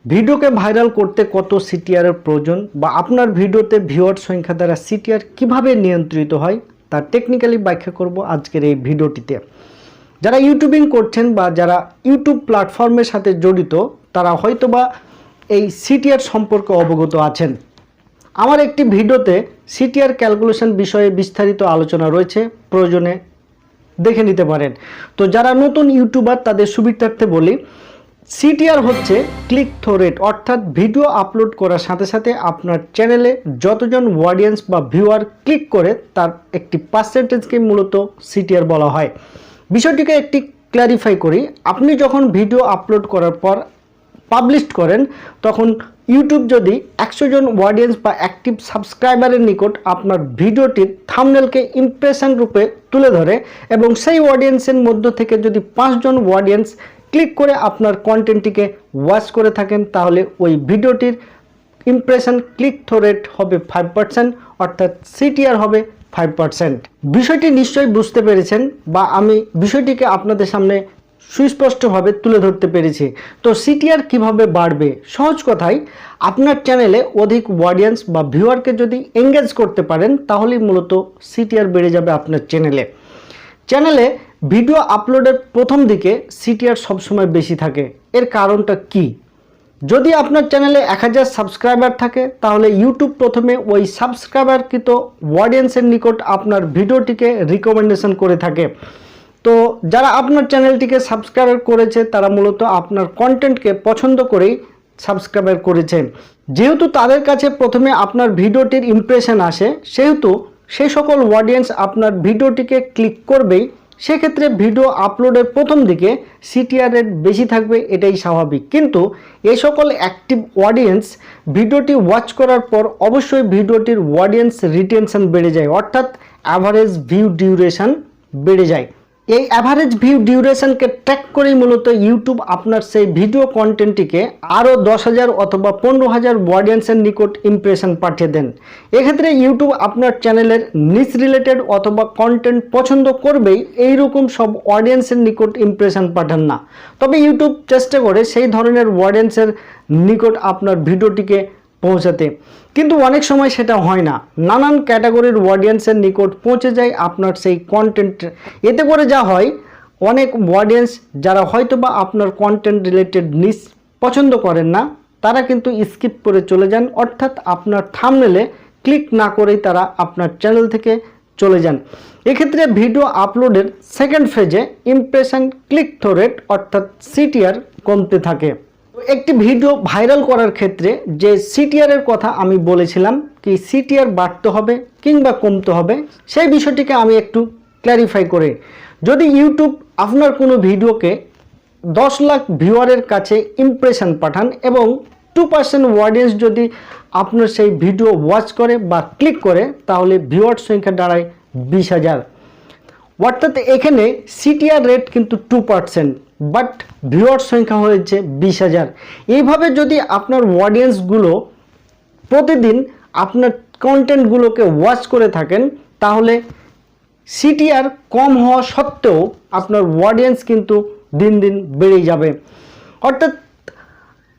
ভিডিওকে ভাইরাল করতে কত সিটিআর এর প্রয়োজন বা আপনার ভিডিওতে ভিউয়ার সংখ্যা দ্বারা সিটিআর কিভাবে নিয়ন্ত্রিত হয় তা টেকনিক্যালি ব্যাখ্যা করব আজকের এই ভিডিওটিতে। যারা ইউটিউবিং করছেন বা যারা ইউটিউব প্ল্যাটফর্মের সাথে জড়িত তারা হয়তোবা এই সিটিআর সম্পর্কে অবগত আছেন। আমার একটি ভিডিওতে সিটিআর ক্যালকুলেশন বিষয়ে বিস্তারিত আলোচনা রয়েছে, প্রয়োজনে দেখে নিতে পারেন। তো যারা নতুন ইউটিউবার তাদের সুবিধার্থে বলি, সিটিআর হচ্ছে ক্লিক থ্রু রেট, অর্থাৎ ভিডিও আপলোড করার সাথে সাথে আপনার চ্যানেলে যতজন অডিয়েন্স বা ভিউয়ার ক্লিক করে তার একটি পার্সেন্টেজকে মূলত সিটিআর বলা হয়। বিষয়টিকে একটি ক্ল্যারিফাই করি, আপনি যখন ভিডিও আপলোড করার পর পাবলিশ করেন তখন ইউটিউব যদি 100 জন অডিয়েন্স বা অ্যাক্টিভ সাবস্ক্রাইবারের নিকট আপনার ভিডিওটির থাম্বনেলকে ইমপ্রেশন রূপে তুলে ধরে এবং সেই অডিয়েন্সের মধ্য থেকে যদি 5 জন অডিয়েন্স ক্লিক করে আপনার কন্টেন্টটিকে ওয়াচ করে থাকেন তাহলে ওই ভিডিওটির ইমপ্রেশন ক্লিক থ্রু রেট হবে 5%, অর্থাৎ সিটিআর হবে 5%। বিষয়টি নিশ্চয়ই বুঝতে পেরেছেন বা আমি বিষয়টিকে আপনাদের সামনে সুস্পষ্টভাবে তুলে ধরতে পেরেছি। তো সিটিআর কিভাবে বাড়বে? সহজ কথায়, আপনার চ্যানেলে অধিক অডিয়েন্স বা ভিউয়ারকে যদি এঙ্গেজ করতে পারেন তাহলেই মূলত সিটিআর বেড়ে যাবে আপনার চ্যানেলে ভিডিও আপলোডের প্রথম দিকে সিটিআর সবসময় বেশি থাকে। এর কারণটা কি? যদি আপনার চ্যানেলে 1000 সাবস্ক্রাইবার থাকে তাহলে ইউটিউব প্রথমে ওই সাবস্ক্রাইবারকৃত অডিয়েন্সের নিকট আপনার ভিডিওটিকে রিকমেন্ডেশন করে থাকে। তো যারা আপনার চ্যানেলটিকে সাবস্ক্রাইব করেছে তারা মূলত আপনার কন্টেন্টকে পছন্দ করেই সাবস্ক্রাইব করেছে। যেহেতু তাদের কাছে প্রথমে আপনার ভিডিওটির ইমপ্রেশন আসে, সেহেতু সেই সকল অডিয়েন্স আপনার ভিডিওটিকে ক্লিক করবেই। সেক্ষেত্রে ভিডিও আপলোডের প্রথম দিকে সিটিআর রেট বেশি থাকবে, এটাই স্বাভাবিক। কিন্তু এই সকল অ্যাক্টিভ অডিয়েন্স ভিডিওটি ওয়াচ করার পর অবশ্যই ভিডিওটির অডিয়েন্স রিটেনশন বেড়ে যায়, অর্থাৎ অ্যাভারেজ ভিউ ডিউরেশন বেড়ে যায়। এই অ্যাভারেজ ভিউ ডিউরেশনকে ট্র্যাক করেই মূলত ইউটিউব আপনার সেই ভিডিও কন্টেন্টটিকে আরও 10,000 অথবা 15,000 অডিয়েন্সের নিকট ইমপ্রেশন পাঠিয়ে দেন। এক্ষেত্রে ইউটিউব আপনার চ্যানেলের নিচ রিলেটেড অথবা কন্টেন্ট পছন্দ করবেই, এইরকম সব অডিয়েন্সের নিকট ইমপ্রেশন পাঠান না। তবে ইউটিউব চেষ্টা করে সেই ধরনের অডিয়েন্সের নিকট আপনার ভিডিওটিকে পৌঁছাতে, কিন্তু অনেক সময় সেটা হয় না। নানান ক্যাটাগরির অডিয়েন্সের নিকট পৌঁছে যায় আপনার সেই কন্টেন্ট। এতে করে যা হয়, অনেক অডিয়েন্স যারা হয়তোবা আপনার কন্টেন্ট রিলেটেড নিশ পছন্দ করেন না তারা কিন্তু স্কিপ করে চলে যান, অর্থাৎ আপনার থাম্বনেলে ক্লিক না করেই তারা আপনার চ্যানেল থেকে চলে যান। এক্ষেত্রে ভিডিও আপলোডের সেকেন্ড ফেজে ইমপ্রেশন ক্লিক থ্রু রেট অর্থাৎ সিটিআর কমতে থাকে। একটি ভিডিও ভাইরাল করার ক্ষেত্রে যে সিটিআর এর কথা আমি বলেছিলাম, কি সিটিআর বাড়তে হবে কিংবা কমতে হবে, সেই বিষয়টিকে আমি একটু ক্ল্যারিফাই করে, যদি ইউটিউব আপনার কোনো ভিডিওকে 10 লাখ ভিউয়ারের কাছে ইমপ্রেশন পাঠান এবং 2% অডিয়েন্স যদি আপনার সেই ভিডিও ওয়াচ করে বা ক্লিক করে তাহলে ভিউয়ার সংখ্যা দাঁড়ায় 20,000, অর্থাৎ এখানে সিটিআর রেট কিন্তু 2%, বাট ভিউয়ার সংখ্যা হয়েছে 20,000। এইভাবে যদি আপনার অডিয়েন্সগুলো প্রতিদিন আপনার কন্টেন্টগুলোকে ওয়াচ করে থাকেন তাহলে সিটিআর কম হওয়া সত্ত্বেও আপনার অডিয়েন্স কিন্তু দিন দিন বেড়ে যাবে। অর্থাৎ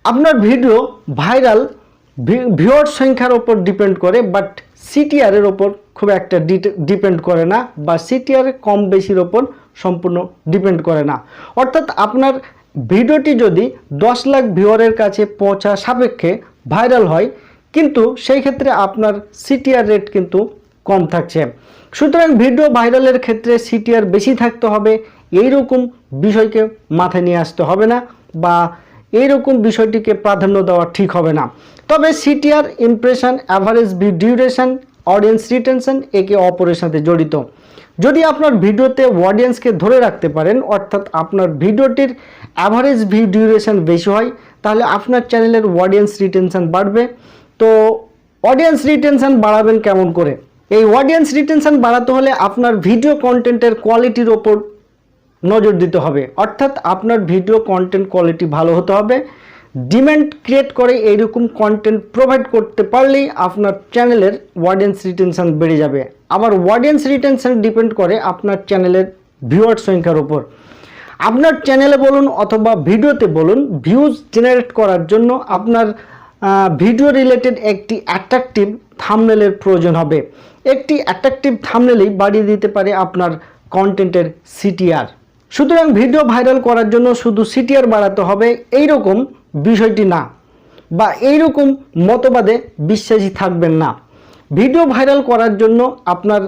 আপনার ভিডিও ভাইরাল ভিউয়ার সংখ্যার ওপর ডিপেন্ড করে, বাট সিটিআর এর ওপর খুব একটা ডিপেন্ড করে না, বা সিটিআর কম বেশির ওপর সম্পূর্ণ ডিপেন্ড করে না। অর্থাৎ আপনার ভিডিওটি যদি 10 লাখ ভিউয়ারের কাছে পৌঁছা সাপেক্ষে ভাইরাল হয়, কিন্তু সেই ক্ষেত্রে আপনার সিটিআর রেট কিন্তু কম থাকছে। সুতরাং ভিডিও ভাইরালের ক্ষেত্রে সিটিআর বেশি থাকতে হবে, এইরকম বিষয়কে মাথায় নিয়ে আসতে হবে না, বা এইরকম বিষয়টিকে প্রাধান্য দেওয়া ঠিক হবে না। তবে CTR, impression, average view duration, audience retention একে অপরের সাথে জড়িত। যদি আপনার ভিডিওতে অডিয়েন্সকে ধরে রাখতে পারেন, অর্থাৎ আপনার ভিডিওটির অ্যাভারেজ ভিউ ডিউরেশন বেশি হয়, তাহলে আপনার চ্যানেলের অডিয়েন্স রিটেনশন বাড়বে। তো অডিয়েন্স রিটেনশন বাড়াবেন কেমন করে? এই অডিয়েন্স রিটেনশন বাড়াতে হলে আপনার ভিডিও কন্টেন্টের কোয়ালিটির ওপর নজর দিতে হবে, অর্থাৎ আপনার ভিডিও কন্টেন্ট কোয়ালিটি ভালো হতে হবে। ডিমান্ড ক্রিয়েট করে এইরকম কন্টেন্ট প্রোভাইড করতে পারলেই আপনার চ্যানেলের অডিয়েন্স রিটেনশন বেড়ে যাবে। আবার অডিয়েন্স রিটেনশন ডিপেন্ড করে আপনার চ্যানেলের ভিউয়ার সংখ্যার উপর। আপনার চ্যানেলে বলুন অথবা ভিডিওতে বলুন, ভিউজ জেনারেট করার জন্য আপনার ভিডিও রিলেটেড একটি অ্যাট্রাকটিভ থাম্বনেলের প্রয়োজন হবে। একটি অ্যাট্রাকটিভ থাম্বনেলই বাড়িয়ে দিতে পারে আপনার কন্টেন্টের সিটিআর। সুতরাং ভিডিও ভাইরাল করার জন্য শুধু সিটিআর বাড়াতে হবে এইরকম বিষয়টি না, বা এইরকম মতবাদে বিশ্বাসী থাকবেন না। ভিডিও ভাইরাল করার জন্য আপনার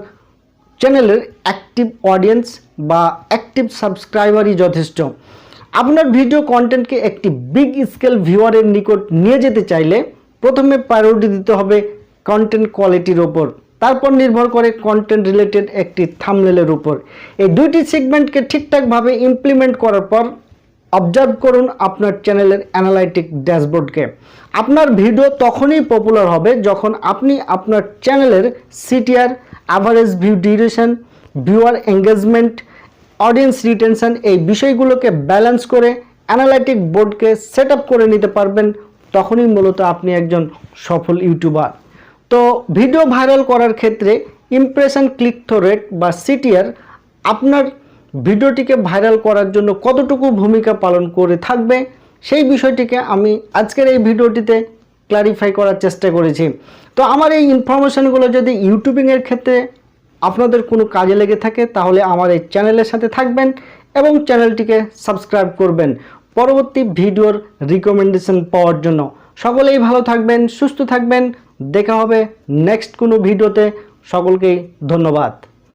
চ্যানেলের অ্যাক্টিভ অডিয়েন্স বা অ্যাক্টিভ সাবস্ক্রাইবারই যথেষ্ট। আপনার ভিডিও কন্টেন্টকে একটি বিগ স্কেল ভিউয়ারের নিকট নিয়ে যেতে চাইলে প্রথমে প্রায়োরিটি দিতে হবে কন্টেন্ট কোয়ালিটির ওপর, তারপর নির্ভর করে কন্টেন্ট রিলেটেড একটি থাম্বনেলের উপর। এই দুইটি সেগমেন্টকে ঠিকঠাকভাবে ইমপ্লিমেন্ট করার পর অবজার্ভ করুন আপনার চ্যানেলের অ্যানালাইটিক ড্যাশবোর্ডকে। আপনার ভিডিও তখনই পপুলার হবে যখন আপনি আপনার চ্যানেলের CTR, average view duration, viewer engagement, audience retention এই বিষয়গুলোকে ব্যালেন্স করে অ্যানালাইটিক বোর্ডকে সেট আপ করে নিতে পারবেন। তখনই মূলত আপনি একজন সফল ইউটিউবার। তো ভিডিও ভাইরাল করার ক্ষেত্রে ইমপ্রেশন ক্লিক থ্রু রেট বা সিটিআর আপনার ভিডিওটিকে ভাইরাল করার জন্য কতটুকু ভূমিকা পালন করে থাকবে সেই বিষয়টিকে আমি আজকের এই ভিডিওটিতে ক্লারিফাই করার চেষ্টা করেছি। তো আমার এই ইনফরমেশনগুলো যদি ইউটিউবিংয়ের ক্ষেত্রে আপনাদের কোনো কাজে লেগে থাকে তাহলে আমার এই চ্যানেলের সাথে থাকবেন এবং চ্যানেলটিকে সাবস্ক্রাইব করবেন পরবর্তী ভিডিওর রিকমেন্ডেশন পাওয়ার জন্য। সকলেই ভালো থাকবেন, সুস্থ থাকবেন। দেখা হবে নেক্সট কোনো ভিডিওতে। সকলকেই ধন্যবাদ।